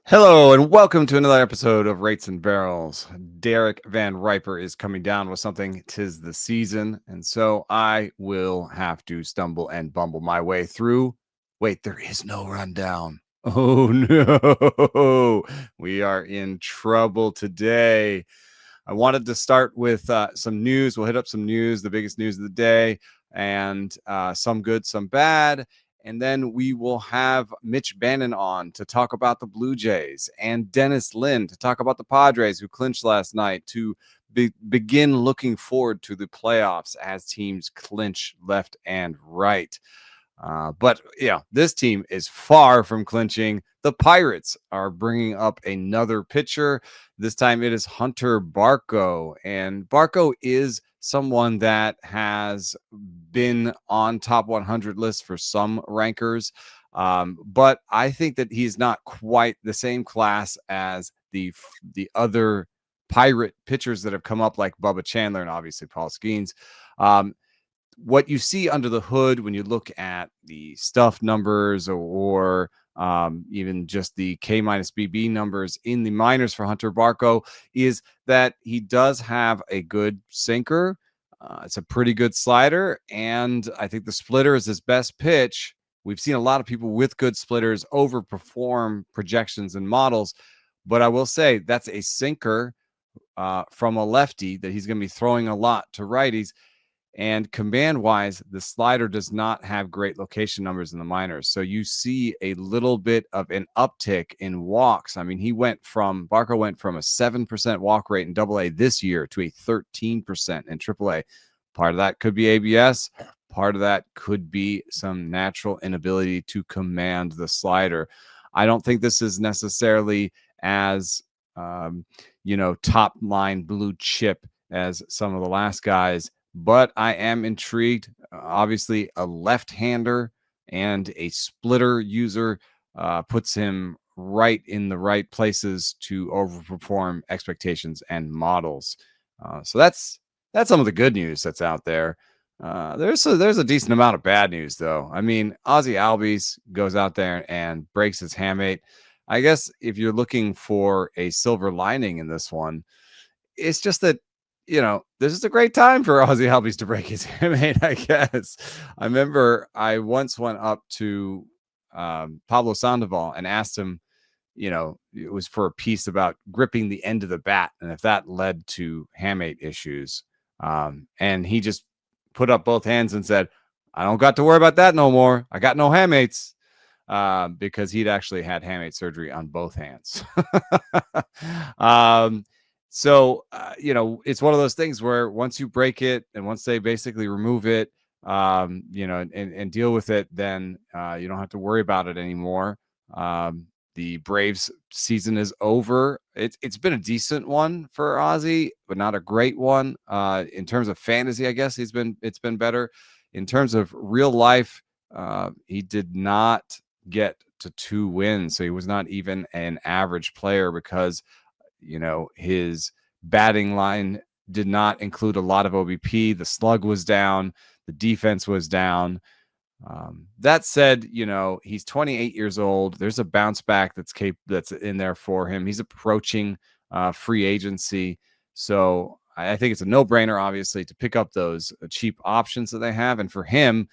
Hello and welcome to another episode of Rates and Barrels. Derek Van Riper is coming down with something. 'Tis the season, and so I will have to stumble and bumble my way through. Wait, there is no rundown. Oh no, we are in trouble today. I wanted to start with some news. We'll hit up some news, the biggest news of the day, and some good, some bad. And then we will have Mitch Bannon on to talk about the Blue Jays and Dennis Lin to talk about the Padres who clinched last night to begin looking forward to the playoffs as teams clinch left and right. But this team is far from clinching. The Pirates are bringing up another pitcher. This time it is Hunter Barco. And Barco is someone that has been on top 100 lists for some rankers. But I think that he's not quite the same class as the other Pirate pitchers that have come up, like Bubba Chandler and obviously Paul Skeens. What you see under the hood when you look at the stuff numbers or even just the K minus BB numbers in the minors for Hunter Barco is that he does have a good sinker. It's a pretty good slider, and I think the splitter is his best pitch. We've seen a lot of people with good splitters overperform projections and models, but I will say that's a sinker from a lefty that he's going to be throwing a lot to righties. And command-wise, the slider does not have great location numbers in the minors. So you see a little bit of an uptick in walks. I mean, Barco went from a 7% walk rate in AA this year to a 13% in AAA. Part of that could be ABS. Part of that could be some natural inability to command the slider. I don't think this is necessarily as, top line blue chip as some of the last guys, but I am intrigued. Obviously, a left-hander and a splitter user puts him right in the right places to overperform expectations and models. So that's some of the good news that's out there. There's a decent amount of bad news, though. I mean, Ozzy Albies goes out there and breaks his hamate. I guess if you're looking for a silver lining in this one, it's just that this is a great time for Ozzy Albies to break his hamate, I guess. I remember I once went up to Pablo Sandoval and asked him, it was for a piece about gripping the end of the bat and if that led to hamate issues. And he just put up both hands and said, I don't got to worry about that no more. I got no hamates. Because he'd actually had hamate surgery on both hands. So, it's one of those things where once you break it and once they basically remove it, and deal with it, then you don't have to worry about it anymore. The Braves season is over. It's been a decent one for Ozzy, but not a great one. In terms of fantasy, I guess it's been better. In terms of real life, he did not get to 2 wins, so he was not even an average player because his batting line did not include a lot of OBP. The slug was down, the defense was down. That said, he's 28 years old. There's a bounce back that's in there for him. He's approaching free agency, so I think it's a no-brainer, obviously, to pick up those cheap options that they have. And for him,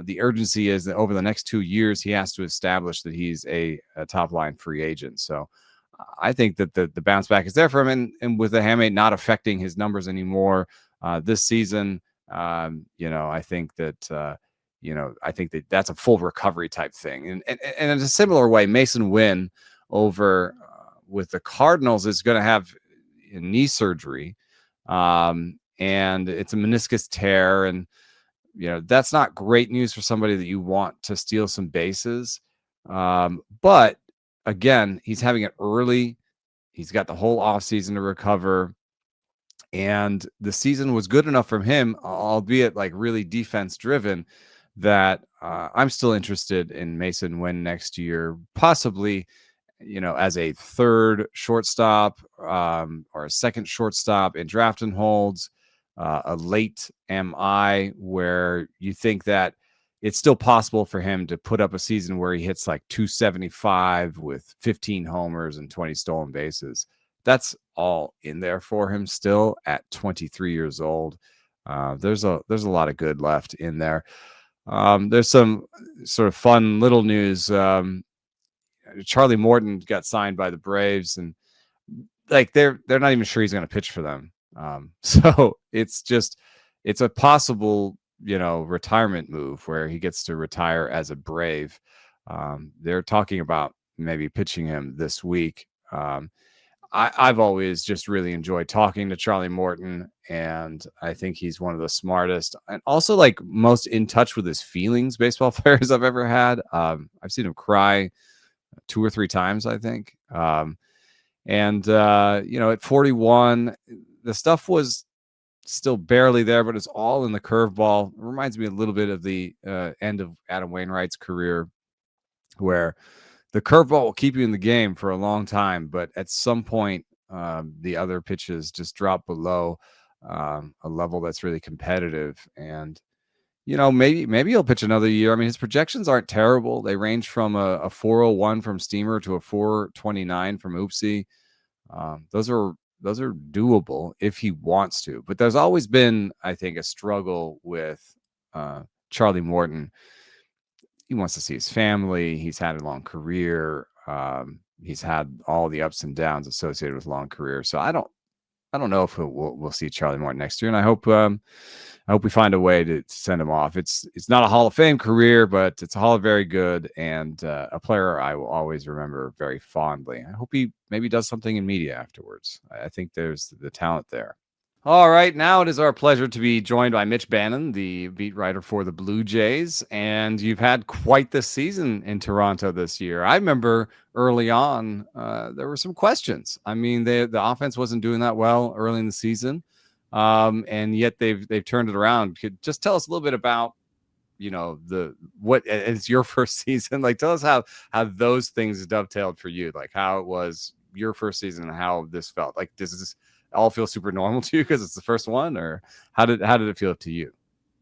the urgency is that over the next 2 years, he has to establish that he's a top-line free agent. So I think that the bounce back is there for him, and with the hamate not affecting his numbers anymore this season, I think that that's a full recovery type thing. And in a similar way, Masyn Winn over with the Cardinals is going to have knee surgery, and it's a meniscus tear, and that's not great news for somebody that you want to steal some bases. But again, he's having it early. He's got the whole offseason to recover. And the season was good enough from him, albeit like really defense driven, that I'm still interested in Masyn Winn next year, possibly, as a third shortstop or a second shortstop in draft and holds, a late MI where you think that, it's still possible for him to put up a season where he hits like 275 with 15 homers and 20 stolen bases. That's all in there for him still at 23 years old. There's a lot of good left in there. There's some sort of fun little news. Charlie Morton got signed by the Braves, and like they're not even sure he's going to pitch for them. So it's a possible, retirement move where he gets to retire as a Brave. They're talking about maybe pitching him this week. I've always just really enjoyed talking to Charlie Morton, and I think he's one of the smartest and also like most in touch with his feelings baseball players I've ever had. I've seen him cry 2 or 3 times, I think. And at 41, the stuff was still barely there, but it's all in the curveball. It reminds me a little bit of the end of Adam Wainwright's career, where the curveball will keep you in the game for a long time, but at some point, the other pitches just drop below a level that's really competitive. And maybe he'll pitch another year. I mean, his projections aren't terrible. They range from a 401 from Steamer to a 429 from Oopsie. Those are doable if he wants to. But there's always been, I think, a struggle with Charlie Morton. He wants to see his family. He's had a long career. He's had all the ups and downs associated with a long career. So I don't know if we'll see Charlie Morton next year. And I hope we find a way to send him off. It's not a Hall of Fame career, but it's a Hall of Very Good, and a player I will always remember very fondly. I hope he maybe does something in media afterwards. I think there's the talent there. All right, now it is our pleasure to be joined by Mitch Bannon, the beat writer for the Blue Jays, and you've had quite the season in Toronto this year. I remember early on, there were some questions. I mean, the offense wasn't doing that well early in the season, and yet they've turned it around. Could just tell us a little bit about what it's your first season. Like, tell us how those things dovetailed for you, like how it was your first season and how this felt. Like, does this all feel super normal to you because it's the first one, or how did it feel to you?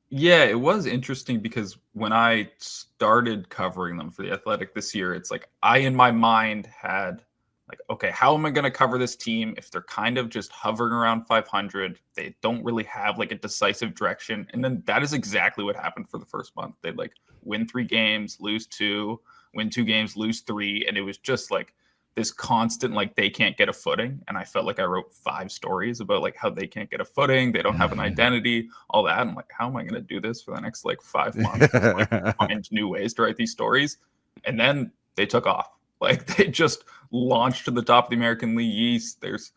Yeah, it was interesting because when I started covering them for The Athletic this year, it's like I, in my mind, had like, okay, how am I going to cover this team if they're kind of just hovering around 500? They don't really have like a decisive direction. And then that is exactly what happened for the first month. They'd like win 3 games, lose 2, win 2 games, lose 3. And it was just like this constant, like, they can't get a footing. And I felt like I wrote 5 stories about like how they can't get a footing. They don't have an identity, all that. I'm like, how am I going to do this for the next like 5 months? Like, find new ways to write these stories. And then they took off. Like, they just launched to the top of the American League East. There's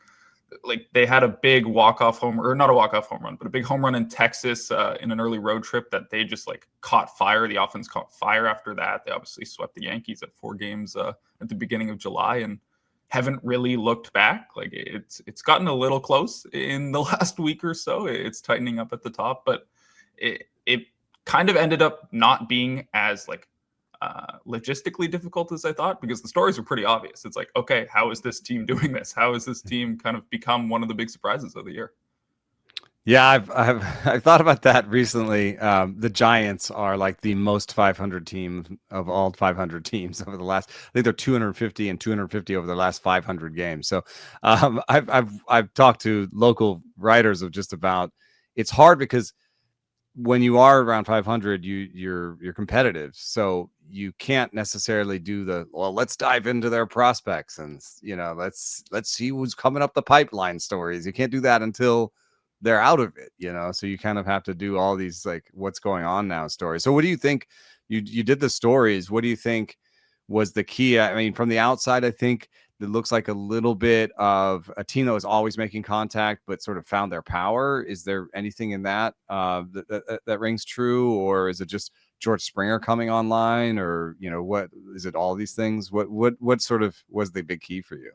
like, they had a big walk-off home, or not a walk-off home run, but a big home run in Texas in an early road trip that they just like caught fire. The offense caught fire after that. They obviously swept the Yankees at 4 games at the beginning of July and haven't really looked back. Like, it's gotten a little close in the last week or so. It's tightening up at the top, but it kind of ended up not being as like logistically difficult as I thought, because the stories were pretty obvious. It's like, okay, how is this team doing this? How has this team kind of become one of the big surprises of the year? Yeah, I've thought about that recently. The Giants are like the most 500 team of all 500 teams over the last. I think they're 250 and 250 over the last 500 games. So I've talked to local writers of just about. It's hard because when you are around 500, you're competitive, so you can't necessarily do let's dive into their prospects and let's see who's coming up the pipeline stories. You can't do that until they're out of it, so you kind of have to do all these like what's going on now stories. So what do you think? You did the stories. What do you think was the key? I mean, from the outside, I think it looks like a little bit of a team that was always making contact, but sort of found their power. Is there anything in that that rings true, or is it just George Springer coming online, or what is it? All these things. What sort of was the big key for you?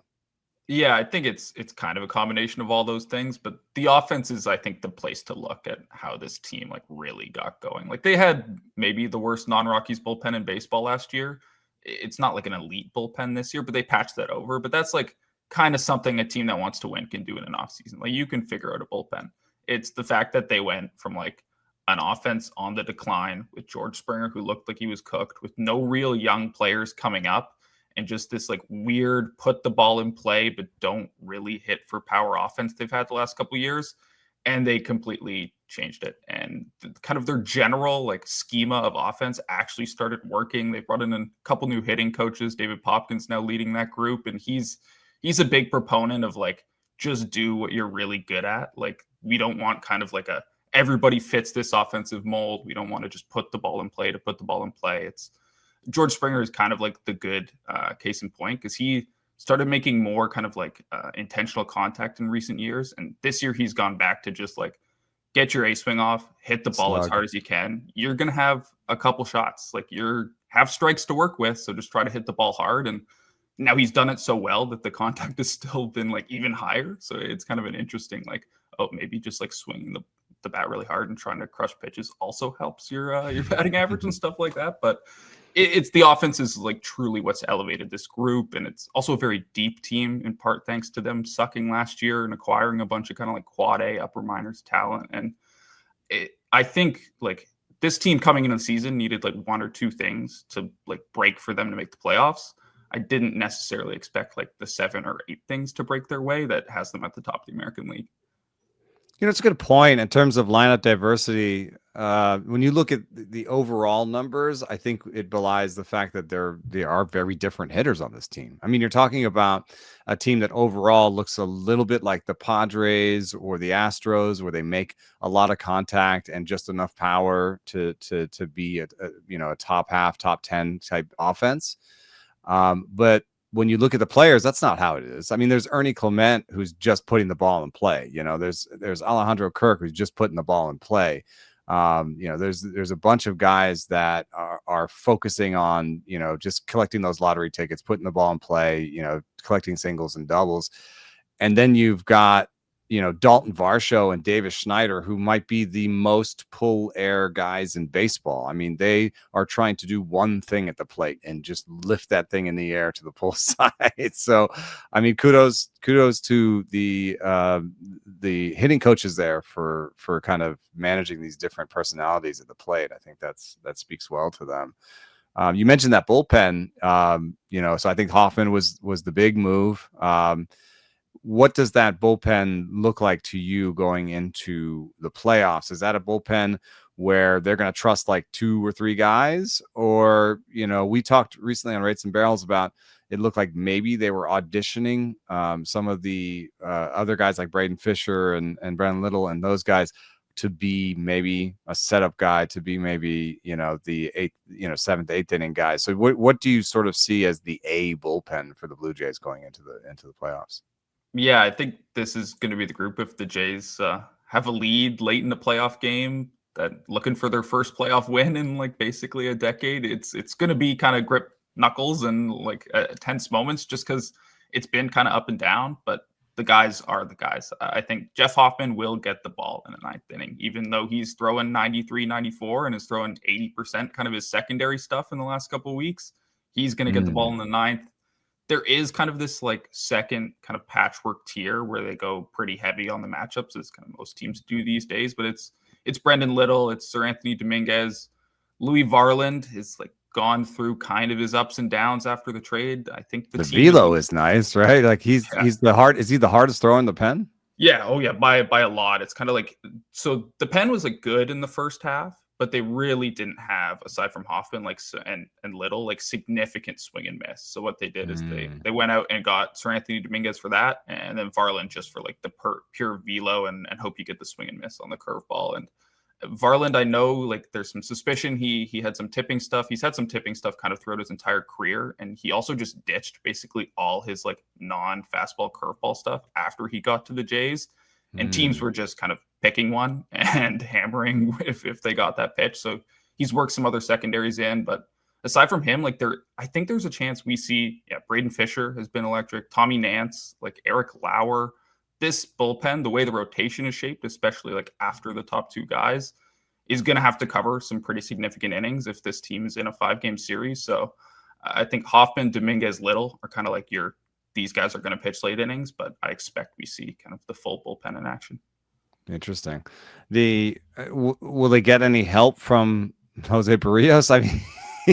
Yeah, I think it's kind of a combination of all those things, but the offense is, I think, the place to look at how this team like really got going. Like, they had maybe the worst non-Rockies bullpen in baseball last year. It's not like an elite bullpen this year, but they patched that over. But that's like kind of something a team that wants to win can do in an offseason. Like, you can figure out a bullpen. It's the fact that they went from like an offense on the decline with George Springer, who looked like he was cooked, with no real young players coming up, and just this like weird put the ball in play but don't really hit for power offense they've had the last couple of years. And they completely changed it. And kind of their general like schema of offense actually started working. They brought in a couple new hitting coaches. David Popkins now leading that group, and he's a big proponent of like, just do what you're really good at. Like, we don't want kind of like a everybody fits this offensive mold. We don't want to just put the ball in play to put the ball in play. It's George Springer is kind of like the good case in point, because he started making more kind of like intentional contact in recent years. And this year he's gone back to just like, get your A swing off, hit the ball as hard as you can. You're going to have a couple shots. Like, have strikes to work with. So just try to hit the ball hard. And now he's done it so well that the contact has still been like even higher. So it's kind of an interesting, like, oh, maybe just like swinging the bat really hard and trying to crush pitches also helps your batting average and stuff like that. But it's the offense is like truly what's elevated this group. And it's also a very deep team, in part thanks to them sucking last year and acquiring a bunch of kind of like quad A upper minors talent. And I think like this team coming into the season needed like one or two things to like break for them to make the playoffs. I didn't necessarily expect like the 7 or 8 things to break their way that has them at the top of the American League. You know, it's a good point in terms of lineup diversity. When you look at the overall numbers, I think it belies the fact that they are very different hitters on this team. I mean, you're talking about a team that overall looks a little bit like the Padres or the Astros, where they make a lot of contact and just enough power to be a top half, top 10 type offense. But when you look at the players, that's not how it is. I mean, there's Ernie Clement, who's just putting the ball in play. You know, there's Alejandro Kirk, who's just putting the ball in play. There's a bunch of guys that are focusing on, just collecting those lottery tickets, putting the ball in play, collecting singles and doubles. And then you've got, Dalton Varsho and Davis Schneider, who might be the most pull air guys in baseball. I mean, they are trying to do one thing at the plate and just lift that thing in the air to the pull side. So, I mean, kudos to the hitting coaches there for kind of managing these different personalities at the plate. I think that speaks well to them. You mentioned that bullpen, so I think Hoffman was the big move. What does that bullpen look like to you going into the playoffs? Is that a bullpen where they're going to trust like 2 or 3 guys? Or, we talked recently on Rates and Barrels about it looked like maybe they were auditioning some of the other guys like Braden Fisher and Brennan Little and those guys to be maybe a setup guy, to be maybe, the 8th, 7th, 8th inning guys. So what do you sort of see as the A bullpen for the Blue Jays going into the playoffs? Yeah, I think this is going to be the group if the Jays have a lead late in the playoff game, that looking for their first playoff win in like basically a decade. It's going to be kind of grip knuckles and like tense moments, just because it's been kind of up and down. But the guys are the guys. I think Jeff Hoffman will get the ball in the 9th inning, even though he's throwing 93, 94 and is throwing 80% kind of his secondary stuff in the last couple of weeks. He's going to get the ball in the 9th. There is kind of this like second kind of patchwork tier where they go pretty heavy on the matchups, as kind of most teams do these days. But it's Brendan Little, it's Sir Anthony Dominguez, Louis Varland has like gone through kind of his ups and downs after the trade. I think the velo is nice, right? Like he's the hard. Is he the hardest thrower in the pen? Yeah. Oh yeah. By a lot. It's kind of like, so the pen was like good in the first half, but they really didn't have, aside from Hoffman, like and Little, like significant swing and miss. So what they did is they went out and got Sir Anthony Dominguez for that, and then Varland just for like the pure velo and hope you get the swing and miss on the curveball. And Varland, I know like there's some suspicion he had some tipping stuff. He's had some tipping stuff kind of throughout his entire career, and he also just ditched basically all his like non-fastball curveball stuff after he got to the Jays. And teams were just kind of picking one and hammering if they got that pitch. So he's worked some other secondaries in. But aside from him, like I think there's a chance we see, Braden Fisher has been electric, Tommy Nance, like Eric Lauer. This bullpen, the way the rotation is shaped, especially like after the top 2 guys, is going to have to cover some pretty significant innings if this team is in a 5-game series. So I think Hoffman, Dominguez, Little are kind of like these guys are going to pitch late innings, but I expect we see kind of the full bullpen in action. Interesting. Will they get any help from Jose Barrios? I mean,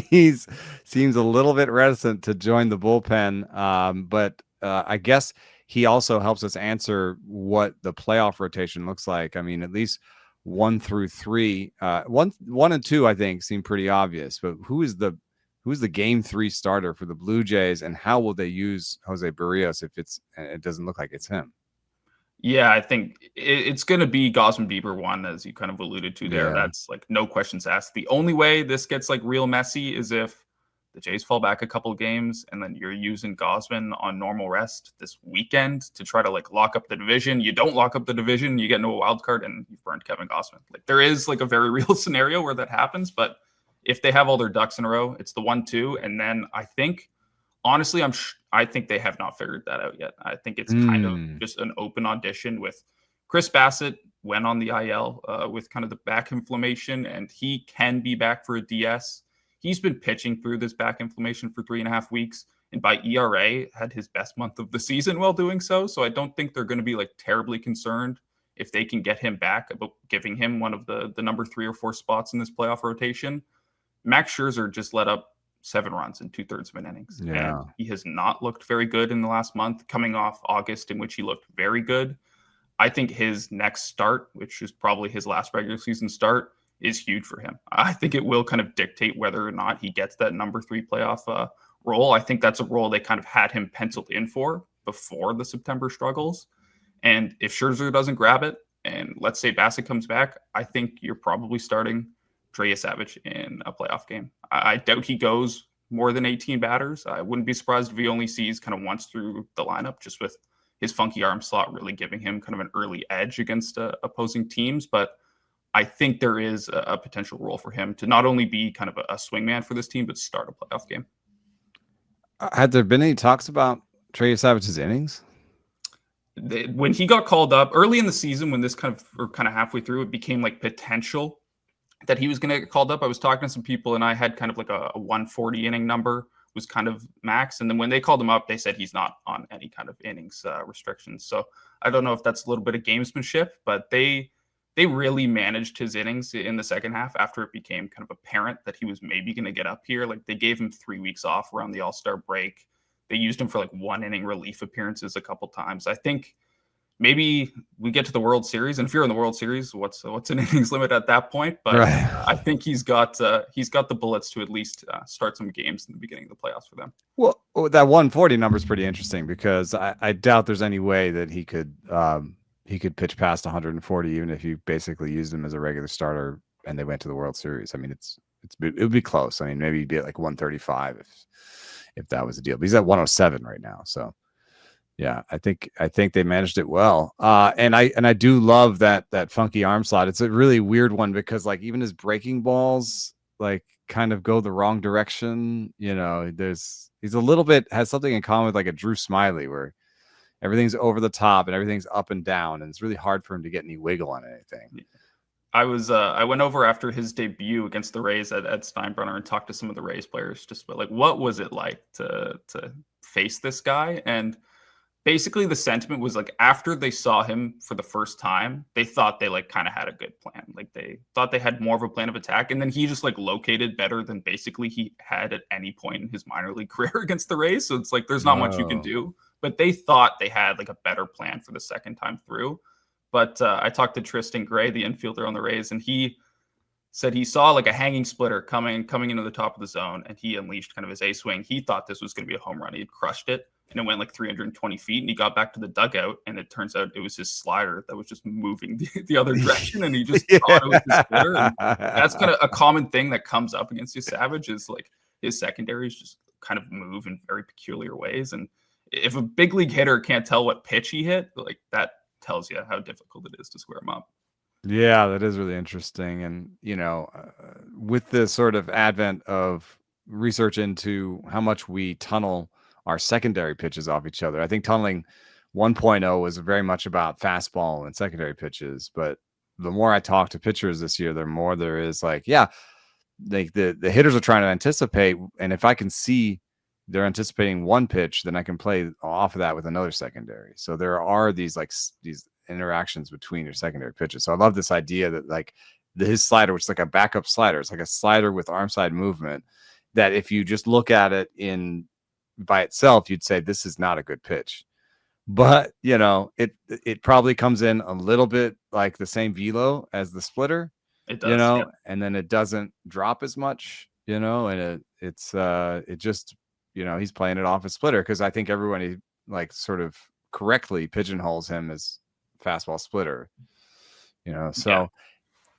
he's seems a little bit reticent to join the bullpen, but I guess he also helps us answer what the playoff rotation looks like. I mean, at least 1 through 3, one and 2, I think, seem pretty obvious. But who's the game 3 starter for the Blue Jays, and how will they use Jose Barrios if it doesn't look like it's him? Yeah, I think it's going to be Gosman Bieber one, as you kind of alluded to there. Yeah. That's like no questions asked. The only way this gets like real messy is if the Jays fall back a couple of games and then you're using Gosman on normal rest this weekend to try to like lock up the division. You don't lock up the division, you get into a wild card and you've burned Kevin Gosman. Like there is like a very real scenario where that happens, but if they have all their ducks in a row, it's the 1-2. And then I think, honestly, I think they have not figured that out yet. I think it's kind of just an open audition with Chris Bassett went on the IL with kind of the back inflammation, and he can be back for a DS. He's been pitching through this back inflammation for 3.5 weeks, and by ERA had his best month of the season while doing so. So I don't think they're going to be like terribly concerned if they can get him back about giving him one of the number 3 or 4 spots in this playoff rotation. Max Scherzer just let up 7 runs in 2/3 of an innings. Yeah. And he has not looked very good in the last month, coming off August, in which he looked very good. I think his next start, which is probably his last regular season start, is huge for him. I think it will kind of dictate whether or not he gets that number 3 playoff role. I think that's a role they kind of had him penciled in for before the September struggles. And if Scherzer doesn't grab it, and let's say Bassett comes back, I think you're probably starting Trey Savage in a playoff game. I doubt he goes more than 18 batters. I wouldn't be surprised if he only sees kind of once through the lineup, just with his funky arm slot really giving him kind of an early edge against opposing teams. But I think there is a potential role for him to not only be kind of a swingman for this team, but start a playoff game. Had there been any talks about Trey Savage's innings? When he got called up early in the season, when this kind of halfway through, it became like potential that he was going to get called up. I was talking to some people and I had kind of like a 140 inning number was kind of max. And then when they called him up, they said he's not on any kind of innings restrictions. So I don't know if that's a little bit of gamesmanship, but they really managed his innings in the second half after it became kind of apparent that he was maybe going to get up here. Like they gave him 3 weeks off around the All-Star break. They used him for like 1 inning relief appearances a couple times. I think maybe we get to the World Series, and if you're in the World Series, what's an innings limit at that point? But right. I think he's got the bullets to at least start some games in the beginning of the playoffs for them. Well, that 140 number is pretty interesting because I doubt there's any way that he could pitch past 140, even if you basically used him as a regular starter and they went to the World Series. I mean, it would be close. I mean, maybe he'd be at like 135 if that was the deal. But he's at 107 right now, so. Yeah, I think they managed it well. And I do love that funky arm slot. It's a really weird one because like even his breaking balls like kind of go the wrong direction. You know, he's a little bit has something in common with like a Drew Smiley where everything's over the top and everything's up and down, and it's really hard for him to get any wiggle on anything. I went over after his debut against the Rays at Steinbrenner and talked to some of the Rays players just about like what was it like to face this guy. And basically the sentiment was like after they saw him for the first time, they thought they like kind of had a good plan. Like they thought they had more of a plan of attack. And then he just like located better than basically he had at any point in his minor league career against the Rays. So it's like there's not much you can do. But they thought they had like a better plan for the second time through. But I talked to Tristan Gray, the infielder on the Rays, and he said he saw like a hanging splitter coming into the top of the zone, and he unleashed kind of his A swing. He thought this was going to be a home run. He had crushed it, and it went like 320 feet, and he got back to the dugout, and it turns out it was his slider that was just moving the other direction, and he just thought it was his splitter. And that's kind of a common thing that comes up against Savage is like his secondaries just kind of move in very peculiar ways. And if a big league hitter can't tell what pitch he hit, like that tells you how difficult it is to square him up. Yeah, that is really interesting. And, you know, with the sort of advent of research into how much we tunnel our secondary pitches off each other, I think tunneling 1.0 was very much about fastball and secondary pitches. But the more I talk to pitchers this year, the more there is like, yeah, like the hitters are trying to anticipate. And if I can see they're anticipating one pitch, then I can play off of that with another secondary. So there are these these interactions between your secondary pitches. So I love this idea that like his slider, which is like a backup slider, it's like a slider with arm side movement, that if you just look at it in by itself, you'd say this is not a good pitch. But it probably comes in a little bit like the same velo as the splitter, It does, yeah. and then it doesn't drop as much, and it just, he's playing it off a splitter, because I think everybody like sort of correctly pigeonholes him as fastball splitter, so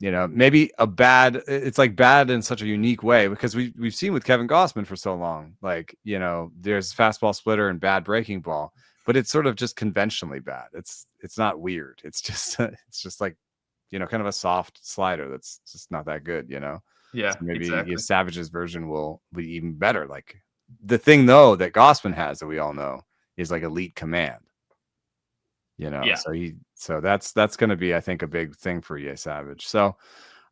maybe it's like bad in such a unique way, because we've seen with Kevin Gossman for so long, like, there's fastball splitter and bad breaking ball, but it's sort of just conventionally bad. It's not weird. It's just like, kind of a soft slider that's just not that good, Yeah, so maybe exactly. Savage's version will be even better. Like, the thing though that Gossman has that we all know is like elite command, Yeah. so that's going to be, I think, a big thing for EA Savage. So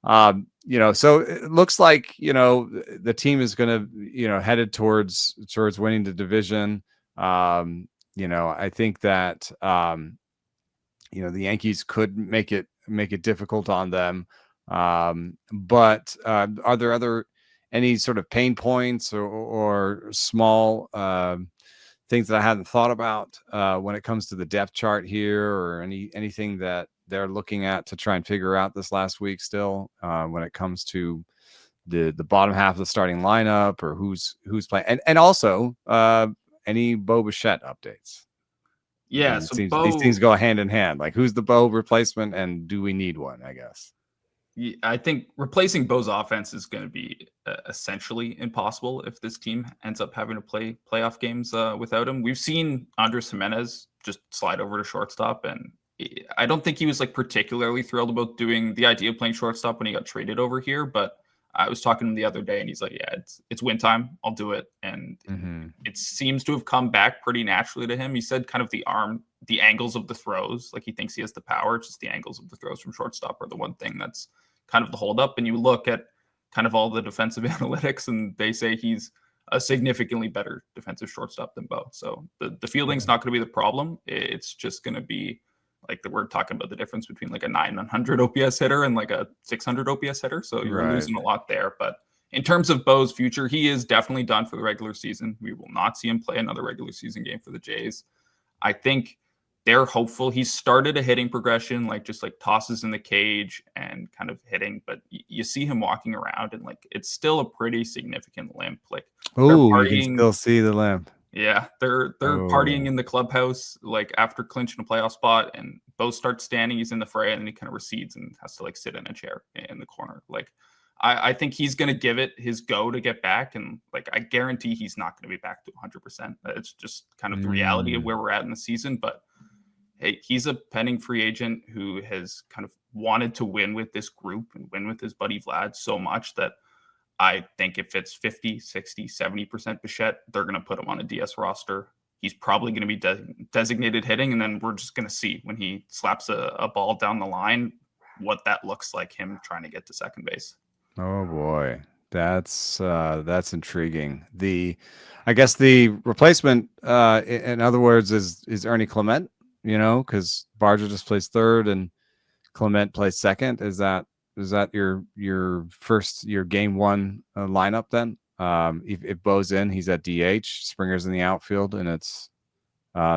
so it looks like, the team is going to, headed towards winning the division. I think that the Yankees could make it difficult on them. But are there any sort of pain points or small things that I hadn't thought about when it comes to the depth chart here, or anything that they're looking at to try and figure out this last week still, when it comes to the bottom half of the starting lineup, or who's playing, and also any Bo Bichette updates? Yeah, so These things go hand in hand. Like, who's the Bo replacement, and do we need one? I guess. I think replacing Bo's offense is going to be essentially impossible if this team ends up having to play playoff games without him. We've seen Andres Jimenez just slide over to shortstop, and I don't think he was like particularly thrilled about doing the idea of playing shortstop when he got traded over here. But I was talking to him the other day, and he's like, "Yeah, it's win time. I'll do it." And it seems to have come back pretty naturally to him. He said kind of the angles of the throws, like he thinks he has the power. It's just the angles of the throws from shortstop are the one thing that's kind of the holdup. And you look at kind of all the defensive analytics, and they say he's a significantly better defensive shortstop than Bo. So the fielding's not going to be the problem. It's just going to be like we're talking about the difference between like a 900 OPS hitter and like a 600 OPS hitter. So you're losing a lot there. But in terms of Bo's future, he is definitely done for the regular season. We will not see him play another regular season game for the Jays. I think they're hopeful. He started a hitting progression, like just like tosses in the cage and kind of hitting, but you see him walking around, and like it's still a pretty significant limp. Like, oh, you can still see the limp. Yeah, they're partying in the clubhouse, like after clinching a playoff spot, and Bo starts standing, he's in the fray, and then he kind of recedes and has to like sit in a chair in the corner. Like, I think he's going to give it his go to get back, and like I guarantee he's not going to be back to 100%. It's just kind of the reality of where we're at in the season. But hey, he's a pending free agent who has kind of wanted to win with this group and win with his buddy Vlad so much that I think if it's 50, 60, 70% Bichette, they're going to put him on a DS roster. He's probably going to be designated hitting, and then we're just going to see when he slaps a ball down the line what that looks like, him trying to get to second base. Oh boy, that's intriguing. I guess the replacement, in other words, is Ernie Clement. Because Barger just plays third and Clement plays second. Is that your game one lineup then? If Bo's in, he's at DH. Springer's in the outfield, and it's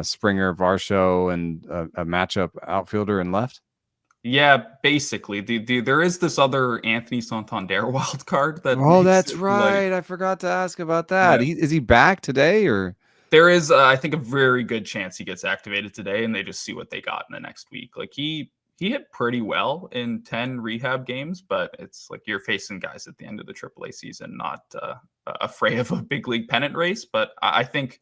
Springer, Varsho, and a matchup outfielder in left. Yeah, basically. There is this other Anthony Santander wild card that. Oh, that's right. I forgot to ask about that. Yeah. Is he back today, or? There is, I think, a very good chance he gets activated today, and they just see what they got in the next week. Like he hit pretty well in 10 rehab games, but it's like you're facing guys at the end of the AAA season, not a fray of a big league pennant race. But I think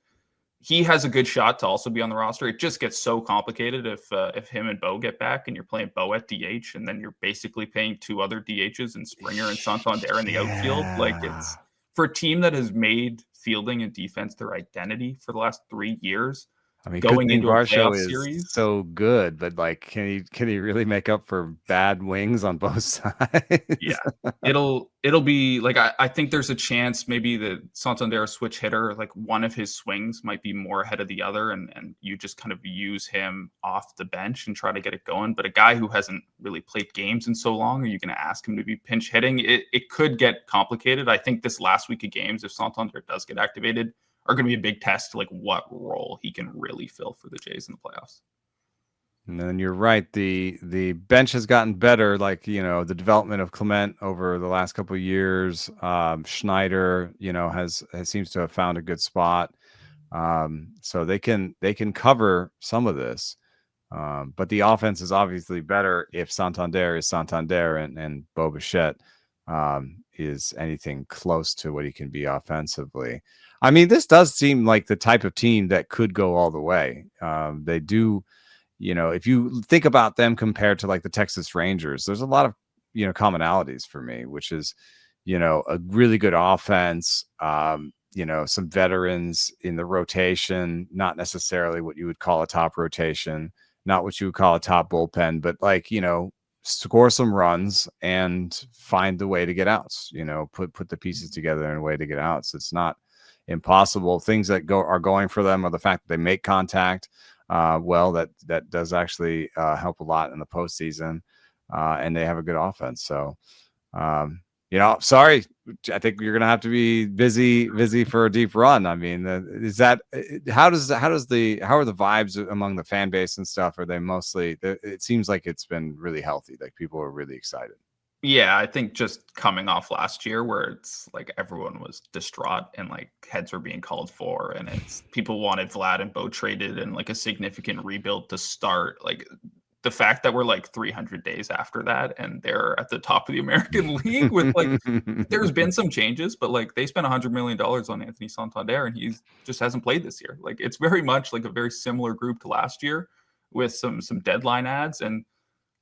he has a good shot to also be on the roster. It just gets so complicated if him and Bo get back, and you're playing Bo at DH, and then you're basically paying two other DHs and Springer and Santander in the outfield. Like, it's for a team that has made fielding and defense their identity for the last 3 years. I mean, good going thing into a Barco playoff is series. so good, but like, can he really make up for bad wings on both sides? Yeah. It'll be like I think there's a chance maybe the Santander switch hitter, like one of his swings might be more ahead of the other, and you just kind of use him off the bench and try to get it going. But a guy who hasn't really played games in so long, are you going to ask him to be pinch hitting? It could get complicated. I think this last week of games, if Santander does get activated, are going to be a big test to like what role he can really fill for the Jays in the playoffs. And then you're right. The bench has gotten better. Like, you know, the development of Clement over the last couple of years. Schneider, you know, has seems to have found a good spot. So they can cover some of this. But the offense is obviously better if Santander is Santander and Bo Bichette is anything close to what he can be offensively. I mean, this does seem like the type of team that could go all the way. They do. You know, if you think about them compared to like the Texas Rangers, there's a lot of, you know, commonalities for me, which is, you know, a really good offense, you know, some veterans in the rotation, not necessarily what you would call a top rotation, not what you would call a top bullpen, but like, you know, score some runs and find the way to get outs, you know, put the pieces together in a way to get outs. It's not impossible. Things that are going for them are the fact that they make contact. Well, that does actually help a lot in the postseason, and they have a good offense. So, you know, sorry, I think you're gonna have to be busy for a deep run. I mean, is that how are the vibes among the fan base and stuff? Are they mostly? It seems like it's been really healthy. Like people are really excited. Yeah, I think just coming off last year where it's like everyone was distraught and like heads were being called for, and it's people wanted Vlad and Bo traded and like a significant rebuild to start. Like the fact that we're like 300 days after that and they're at the top of the American League with like there's been some changes, but like they spent $100 million on Anthony Santander and he's just hasn't played this year. Like it's very much like a very similar group to last year with some deadline ads. And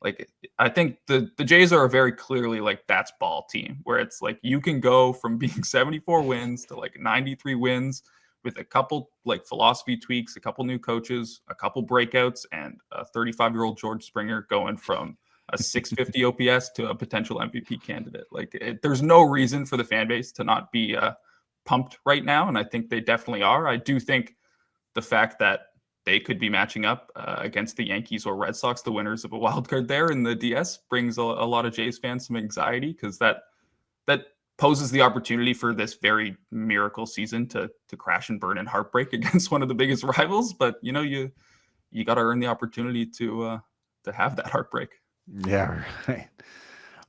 like I think the Jays are a very clearly like that's ball team where it's like you can go from being 74 wins to like 93 wins with a couple like philosophy tweaks, a couple new coaches, a couple breakouts, and a 35-year-old George Springer going from a 650 OPS to a potential MVP candidate. Like there's no reason for the fan base to not be pumped right now, and I think they definitely are. I do think the fact that they could be matching up against the Yankees or Red Sox, the winners of a wild card there in the DS, brings a lot of Jays fans some anxiety because that poses the opportunity for this very miracle season to crash and burn in heartbreak against one of the biggest rivals. But you know, you got to earn the opportunity to have that heartbreak. Yeah, right.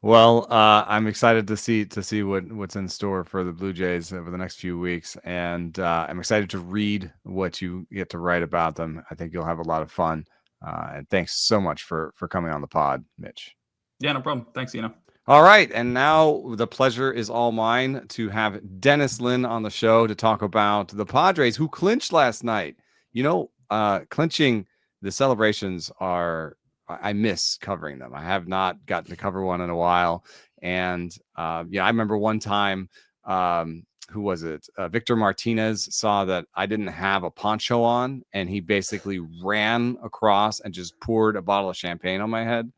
Well, I'm excited to see what's in store for the Blue Jays over the next few weeks, and I'm excited to read what you get to write about them. I think you'll have a lot of fun. And thanks so much for coming on the pod, Mitch. Yeah, no problem. Thanks, Ina. All right, and now the pleasure is all mine to have Dennis Lin on the show to talk about the Padres who clinched last night. You know, clinching, the celebrations are. I miss covering them. I have not gotten to cover one in a while. And yeah, I remember one time, who was it? Victor Martinez saw that I didn't have a poncho on, and he basically ran across and just poured a bottle of champagne on my head.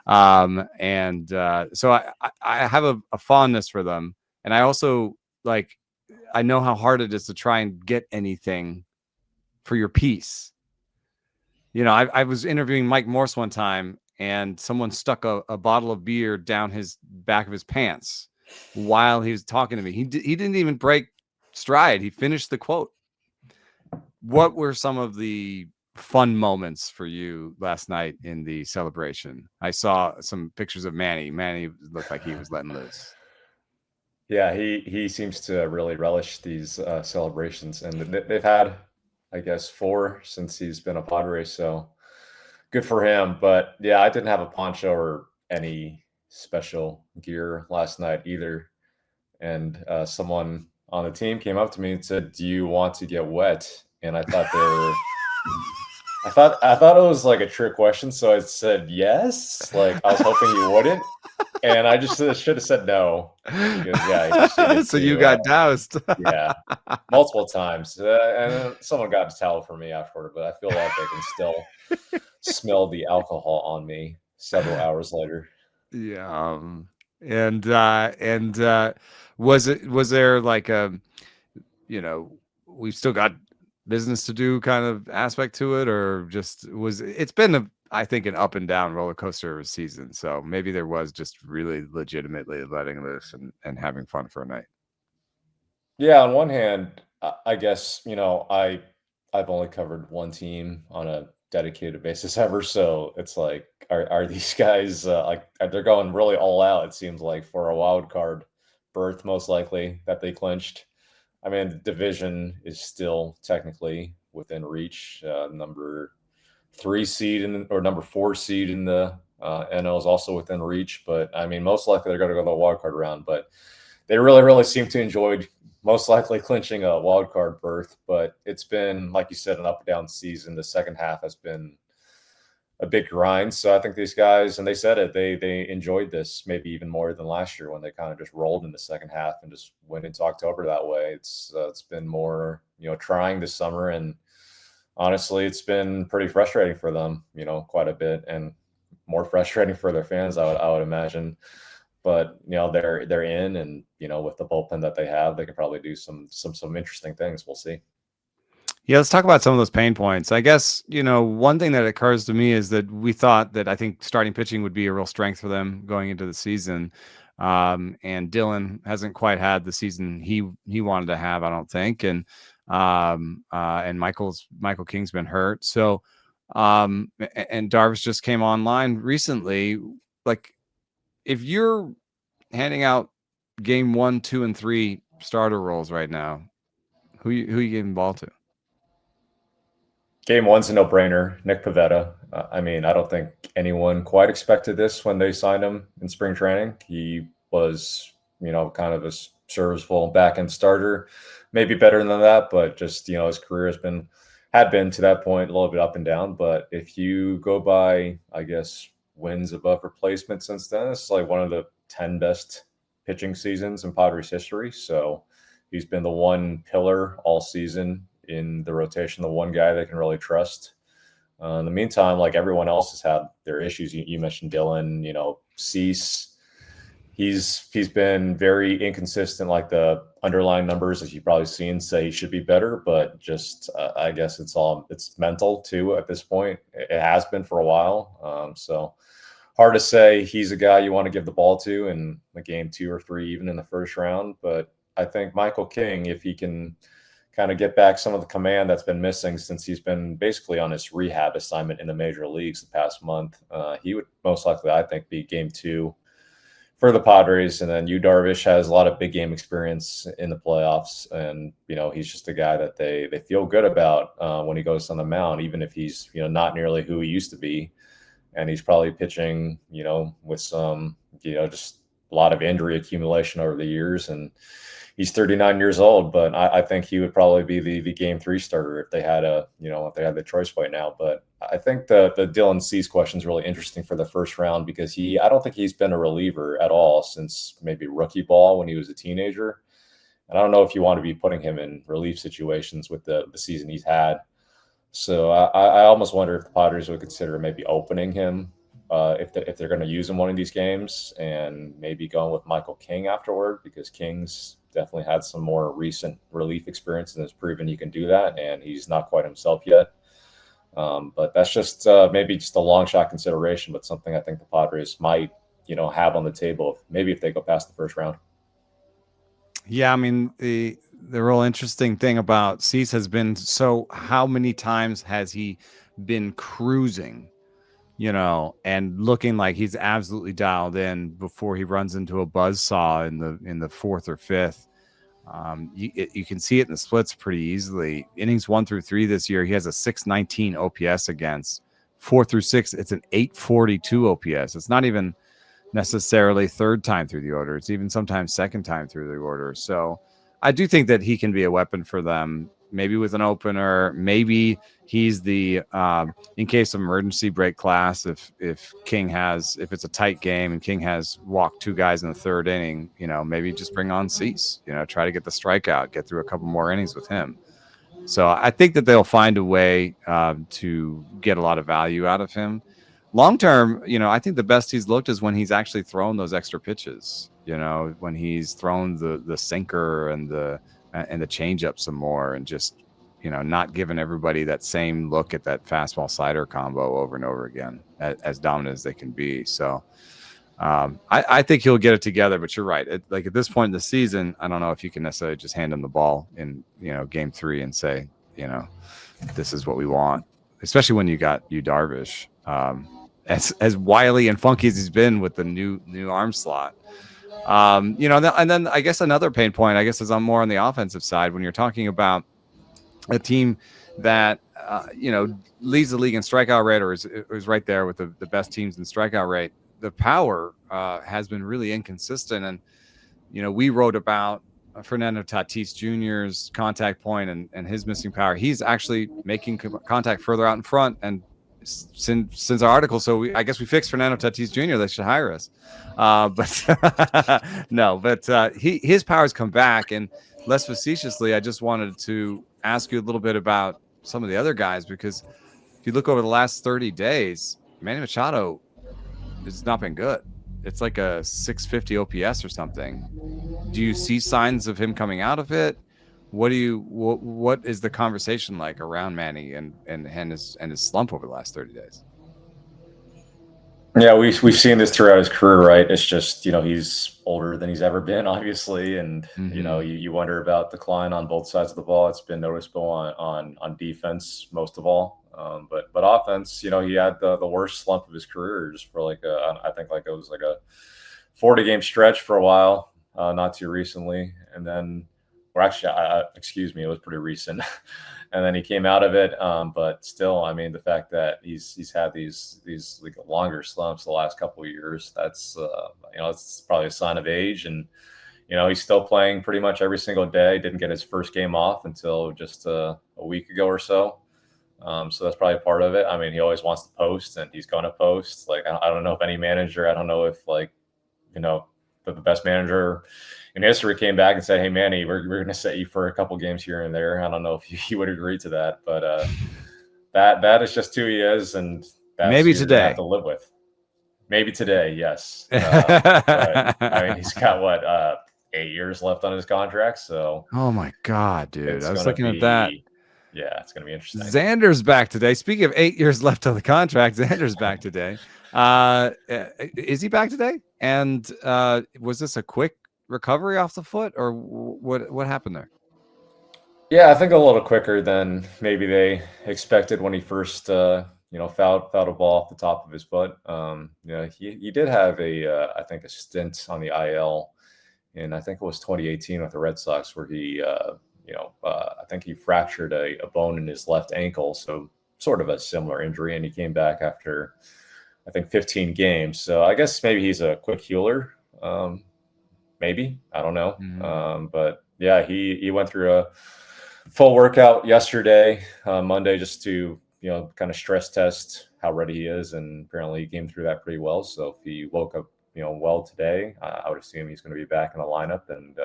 So I have a fondness for them. And I also like, I know how hard it is to try and get anything for your piece. You know, I was interviewing Mike Morse one time, and someone stuck a bottle of beer down his back of his pants while he was talking to me. He didn't even break stride. He finished the quote. What were some of the fun moments for you last night in the celebration? I saw some pictures of Manny. Manny looked like he was letting loose. Yeah, he seems to really relish these celebrations, and they've had, I guess, 4 since he's been a Padre, so good for him. But yeah, I didn't have a poncho or any special gear last night either. And someone on the team came up to me and said, "Do you want to get wet?" And I thought I thought it was like a trick question, so I said yes. Like I was hoping you wouldn't, and I just should have said no because yeah, he proceeded So you to got doused. yeah, multiple times, and then someone got a towel for me afterward. But I feel like I can still smell the alcohol on me several hours later. Yeah. Was there like a, we've still got business to do kind of aspect to it, or just it's been I think an up and down roller coaster season. So maybe there was just really legitimately letting loose and having fun for a night. Yeah, on one hand, I guess I've only covered one team on a dedicated basis ever, so it's like, are these guys they're going really all out? It seems like for a wild card berth, most likely that they clinched. I mean, the division is still technically within reach. Number 3 seed or number 4 seed in the NL is also within reach, but I mean, most likely they're going to go to the wild card round, but they really, really seem to enjoy most likely clinching a wild card berth. But it's been, like you said, an up and down season. The second half has been a big grind. So I think these guys, and they said it, they enjoyed this maybe even more than last year when they kind of just rolled in the second half and just went into October that way. It's been more trying this summer, and honestly, it's been pretty frustrating for them, quite a bit, and more frustrating for their fans, I would imagine. But they're in, and with the bullpen that they have, they could probably do some interesting things. We'll see. Yeah, let's talk about some of those pain points. I guess, one thing that occurs to me is that we thought that I think starting pitching would be a real strength for them going into the season. And Dylan hasn't quite had the season he wanted to have, I don't think. And Michael King's been hurt. So and Darvish just came online recently. Like, if you're handing out game 1, 2, and 3 starter roles right now, who you giving the ball to? Game 1's a no-brainer. Nick Pivetta. I mean, I don't think anyone quite expected this when they signed him in spring training. He was, kind of a serviceable back-end starter, maybe better than that, but just, his career had been to that point a little bit up and down. But if you go by, I guess, wins above replacement since then, it's like one of the 10 best pitching seasons in Padres history. So he's been the one pillar all season in the rotation, the one guy they can really trust. In the meantime, like everyone else has had their issues. You mentioned Dylan, Cease. He's been very inconsistent. Like the underlying numbers, as you've probably seen, say he should be better, but just I guess it's mental too at this point. It has been for a while. So hard to say he's a guy you want to give the ball to in the game 2 or 3, even in the first round. But I think Michael King, if he can kind of get back some of the command that's been missing since he's been basically on his rehab assignment in the major leagues the past month, he would most likely, I think, be game 2 for the Padres. And then Darvish has a lot of big game experience in the playoffs, and he's just a guy that they feel good about when he goes on the mound, even if he's not nearly who he used to be, and he's probably pitching with some just a lot of injury accumulation over the years, and he's 39 years old, but I think he would probably be the game 3 starter if they had the choice right now. But I think the Dylan Cease question is really interesting for the first round because I don't think he's been a reliever at all since maybe rookie ball when he was a teenager. And I don't know if you want to be putting him in relief situations with the season he's had. So I almost wonder if the Padres would consider maybe opening him if they're going to use him one of these games, and maybe going with Michael King afterward, because King's definitely had some more recent relief experience and has proven he can do that, and he's not quite himself yet. But that's just maybe just a long shot consideration, but something I think the Padres might have on the table maybe if they go past the first round. Yeah, I mean, the real interesting thing about Cease has been, so how many times has he been cruising, and looking like he's absolutely dialed in before he runs into a buzzsaw in the 4th or 5th. You can see it in the splits pretty easily. Innings 1 through 3 this year, he has a 619 OPS against. 4 through 6, it's an 842 OPS. It's not even necessarily third time through the order. It's even sometimes second time through the order. So I do think that he can be a weapon for them. maybe with an opener, maybe he's the in case of emergency break class. If it's a tight game and King has walked 2 guys in the 3rd inning, maybe just bring on Cease. Try to get the strikeout, get through a couple more innings with him. So I think that they'll find a way to get a lot of value out of him. Long term, I think the best he's looked is when he's actually thrown those extra pitches. When he's thrown the sinker and the changeup some more, and just not giving everybody that same look at that fastball slider combo over and over again, as dominant as they can be. So I think he'll get it together. But you're right. Like at this point in the season, I don't know if you can necessarily just hand him the ball in game 3 and say this is what we want, especially when you got Yu Darvish. As wily and funky as he's been with the new arm slot. And then I guess another pain point, is I'm more on the offensive side when you're talking about a team that, leads the league in strikeout rate, or is right there with the best teams in strikeout rate. The power has been really inconsistent. And, we wrote about Fernando Tatis Jr.'s contact point and his missing power. He's actually making contact further out in front. And since our article, so I guess we fixed Fernando Tatis Jr. They should hire us, but no. But his powers come back, and less facetiously, I just wanted to ask you a little bit about some of the other guys, because if you look over the last 30 days, Manny Machado has not been good. It's like a 650 OPS or something. Do you see signs of him coming out of it? What is the conversation like around Manny and his slump over the last 30 days? Yeah, we've seen this throughout his career, right? It's just, he's older than he's ever been, obviously. And, you wonder about decline on both sides of the ball. It's been noticeable on defense, most of all. But offense, he had the worst slump of his career just for I think it was like a 40-game stretch for a while, not too recently. And then, or actually, it was pretty recent. And then he came out of it. But still, the fact that he's had these like longer slumps the last couple of years, that's it's probably a sign of age. And he's still playing pretty much every single day. Didn't get his first game off until just a week ago or so. So that's probably part of it. He always wants to post, and he's going to post. I don't know if any manager, I don't know if the best manager in history came back and said, "Hey, Manny, we're going to set you for a couple games here and there." I don't know if you would agree to that, but that is just who he is, and that's maybe today have to live with. Maybe today, yes. But, he's got 8 years left on his contract. So, oh my God, dude! I was looking at that. Yeah, it's going to be interesting. Xander's back today. Speaking of 8 years left on the contract, Xander's back today. Is he back today? And was this a quick recovery off the foot, or what happened there? Yeah, I think a little quicker than maybe they expected when he first fouled a ball off the top of his foot. He did have I think a stint on the IL, and I think it was 2018 with the Red Sox, where he I think he fractured a bone in his left ankle, so sort of a similar injury, and he came back after I think 15 games. So I guess maybe he's a quick healer. Maybe, I don't know. Mm-hmm. But yeah, he went through a full workout yesterday, Monday, just to, kind of stress test how ready he is. And apparently he came through that pretty well. So if he woke up, well today, I would assume he's going to be back in the lineup. And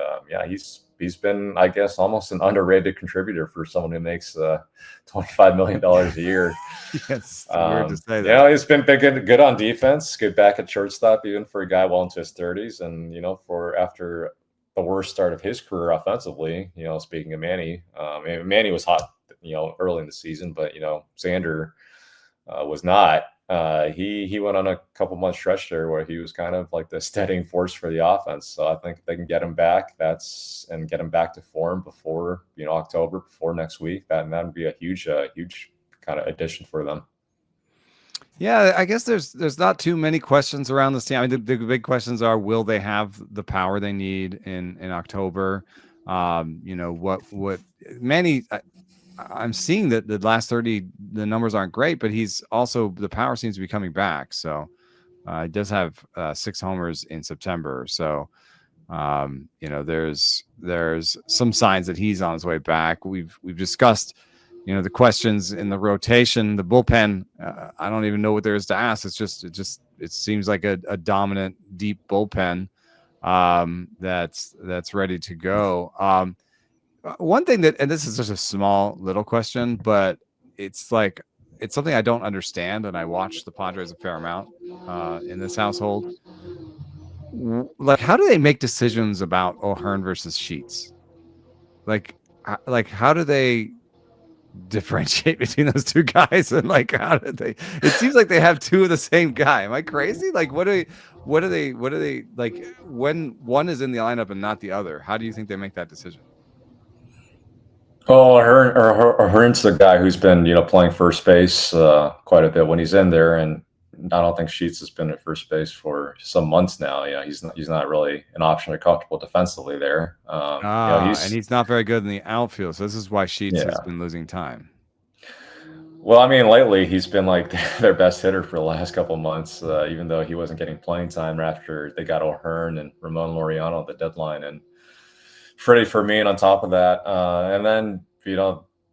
he's been, I guess, almost an underrated contributor for someone who makes $25 million a year. Yes, weird to say that. He's been good on defense, good back at shortstop, even for a guy well into his 30s. And, for after the worst start of his career offensively, speaking of Manny, Manny was hot, early in the season, but, Xander was not. He went on a couple month stretch there where he was kind of like the steadying force for the offense. So I think if they can get him back, and get him back to form before, October, before next week, that would be a huge kind of addition for them. Yeah, I guess there's not too many questions around this team. The big questions are, will they have the power they need in October? What Manny, I'm seeing that the last 30, the numbers aren't great, but he's also, the power seems to be coming back. So he does have 6 homers in September. So There's some signs that he's on his way back. We've discussed, the questions in the rotation, the bullpen. I don't even know what there is to ask. It seems like a dominant, deep bullpen that's ready to go. One thing and this is just a small little question, but it's something I don't understand, and I watch the Padres a fair amount in this household. Like, how do they make decisions about O'Hearn versus Sheets? Like how do they differentiate between those two guys? And how do they? It seems like they have two of the same guy. Am I crazy? What do they like when one is in the lineup and not the other? How do you think they make that decision? Oh, Hearn's the guy who's been, playing first base quite a bit when he's in there, and I don't think Sheets has been at first base for some months now. He's not really an option or comfortable defensively there. And he's not very good in the outfield, so this is why Sheets has been losing time. Well, I mean, lately he's been like their best hitter for the last couple of months, even though he wasn't getting playing time after they got O'Hearn and Ramon Laureano at the deadline, and Freddie Fermin on top of that. And then,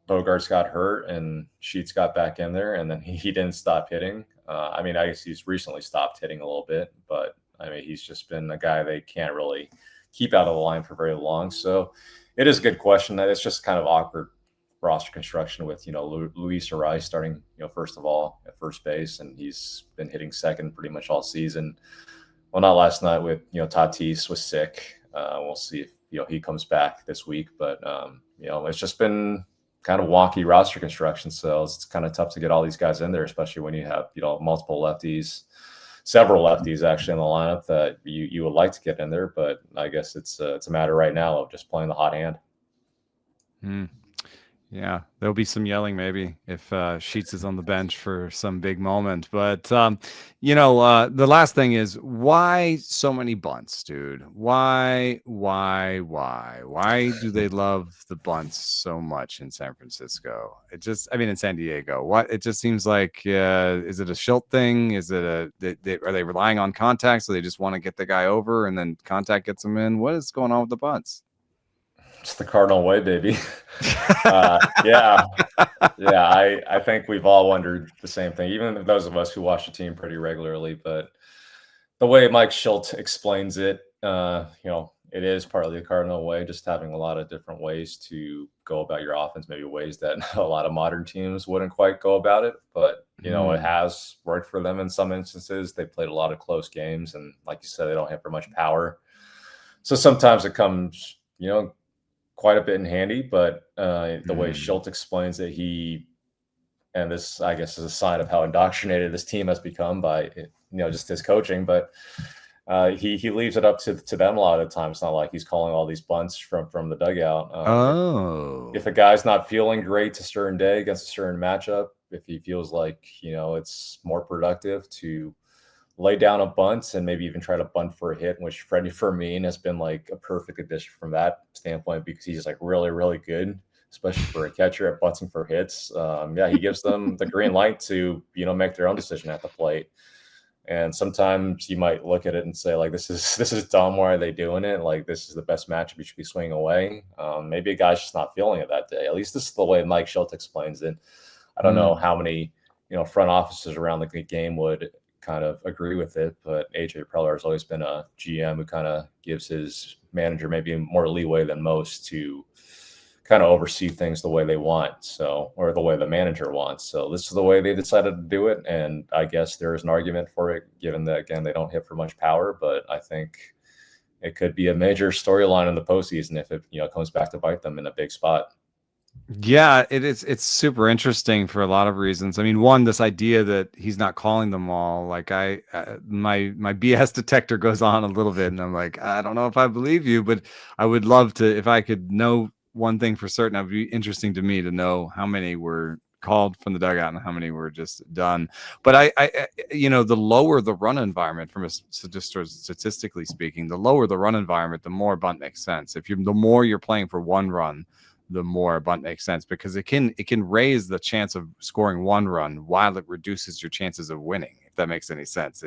Bogarts got hurt and Sheets got back in there, and then he didn't stop hitting. I guess he's recently stopped hitting a little bit, but he's just been a guy they can't really keep out of the line for very long. So it is a good question. That it's just kind of awkward roster construction with, Luis Ariz starting, first of all at first base, and he's been hitting second pretty much all season. Well, not last night with, Tatis was sick. We'll see if, he comes back this week, but it's just been kind of wonky roster construction. So it's kind of tough to get all these guys in there, especially when you have, multiple lefties, several lefties actually in the lineup that you would like to get in there. But I guess it's a matter right now of just playing the hot hand. Yeah, there'll be some yelling maybe if Sheets is on the bench for some big moment. But, the last thing is, why so many bunts, dude? Why do they love the bunts so much in San Francisco? In San Diego. It just seems like, is it a Schilt thing? Is it are they relying on contact? So they just want to get the guy over and then contact gets them in? What is going on with the bunts? It's the Cardinal way, baby. I think we've all wondered the same thing, even those of us who watch the team pretty regularly. But the way Mike Schilt explains it, it is partly the Cardinal way, just having a lot of different ways to go about your offense, maybe ways that a lot of modern teams wouldn't quite go about it. But, it has worked for them in some instances. They played a lot of close games, and like you said, they don't have very much power. So sometimes it comes, quite a bit in handy, but the way Schilt explains it, and this, I guess, is a sign of how indoctrinated this team has become by, just his coaching, but he leaves it up to them a lot of the time. It's not like he's calling all these bunts from the dugout. If a guy's not feeling great a certain day against a certain matchup, if he feels like, it's more productive to lay down a bunt and maybe even try to bunt for a hit, which Freddie Fermin has been like a perfect addition from that standpoint, because he's like really, really good, especially for a catcher at bunting for hits. He gives them the green light to, make their own decision at the plate. And sometimes you might look at it and say, like, this is dumb. Why are they doing it? Like, this is the best matchup you should be swinging away. Maybe a guy's just not feeling it that day. At least this is the way Mike Schilt explains it. I don't know how many, front offices around the game would kind of agree with it, but AJ Preller has always been a GM who kind of gives his manager maybe more leeway than most to kind of oversee things the way they want, or the way the manager wants. So this is the way they decided to do it, and I guess there is an argument for it, given that, again, they don't hit for much power. But I think it could be a major storyline in the postseason if it comes back to bite them in a big spot. Yeah, it is. It's super interesting for a lot of reasons. One, this idea that he's not calling them all. Like my BS detector goes on a little bit, and I'm like, I don't know if I believe you, but I would love to. If I could know one thing for certain, it would be interesting to me to know how many were called from the dugout and how many were just done. But the lower the run environment, just statistically speaking, the lower the run environment, the more bunt makes sense. The more you're playing for one run, the more bunt makes sense, because it can raise the chance of scoring one run while it reduces your chances of winning, if that makes any sense.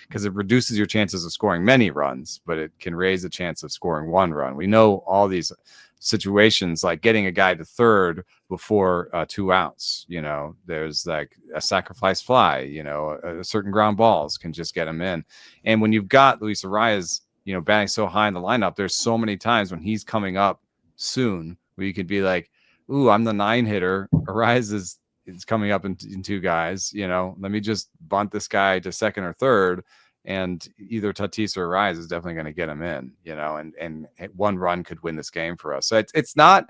Because it reduces your chances of scoring many runs, but it can raise the chance of scoring one run. We know all these situations, like getting a guy to third before 2 outs. You know, there's like a sacrifice fly. You know, a certain ground balls can just get him in. And when you've got Luis Arias, you know, batting so high in the lineup, there's so many times when he's coming up soon where you could be like, ooh, I'm the 9 hitter. Arias is coming up in 2 guys. You know, let me just bunt this guy to second or third, and either Tatis or Arias is definitely going to get him in. You know, and 1 run could win this game for us. So it's not.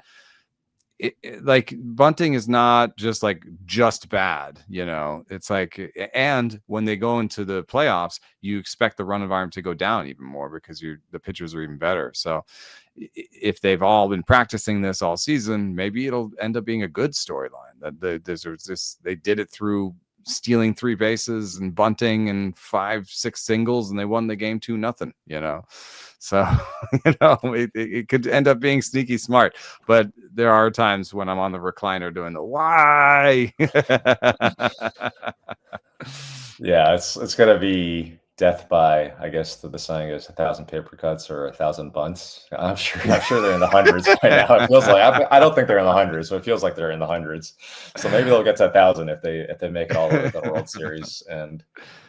Like bunting is not just bad, you know. It's like, and when they go into the playoffs, you expect the run environment to go down even more because the pitchers are even better. So if they've all been practicing this all season, maybe it'll end up being a good storyline. That they did it through stealing 3 bases and bunting and 5-6 singles, and they won the game 2-0, you know. So, you know, it could end up being sneaky smart, but there are times when I'm on the recliner doing the why. Yeah, it's gonna be death by, I guess the saying is 1,000 paper cuts or 1,000 bunts. I'm sure they're in the hundreds by now. It feels like I don't think they're in the hundreds, but it feels like they're in the hundreds. So maybe they'll get to 1,000 if they make it all the way to the World Series, and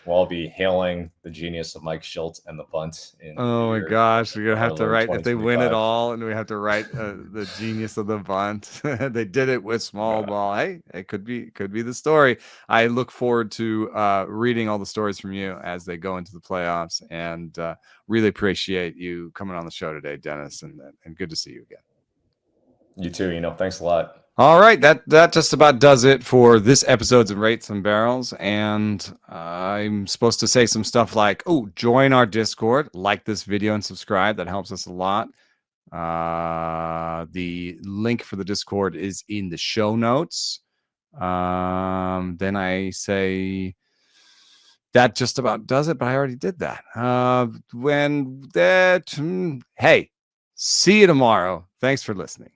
we'll all be hailing the genius of Mike Schultz and the bunt. Oh my gosh, you're gonna have to write if they win it all, and we have to write the genius of the bunt. They did it with small ball. Hey, it could be the story. I look forward to reading all the stories from you as they go into the playoffs, and really appreciate you coming on the show today, Dennis, and good to see you again. You too. You know, thanks a lot. All right, that just about does it for this episode's of Rates and Barrels. And I'm supposed to say some stuff like, oh, join our Discord, like this video and subscribe. That helps us a lot. The link for the Discord is in the show notes. Then I say that just about does it, but I already did that. Hey, see you tomorrow. Thanks for listening.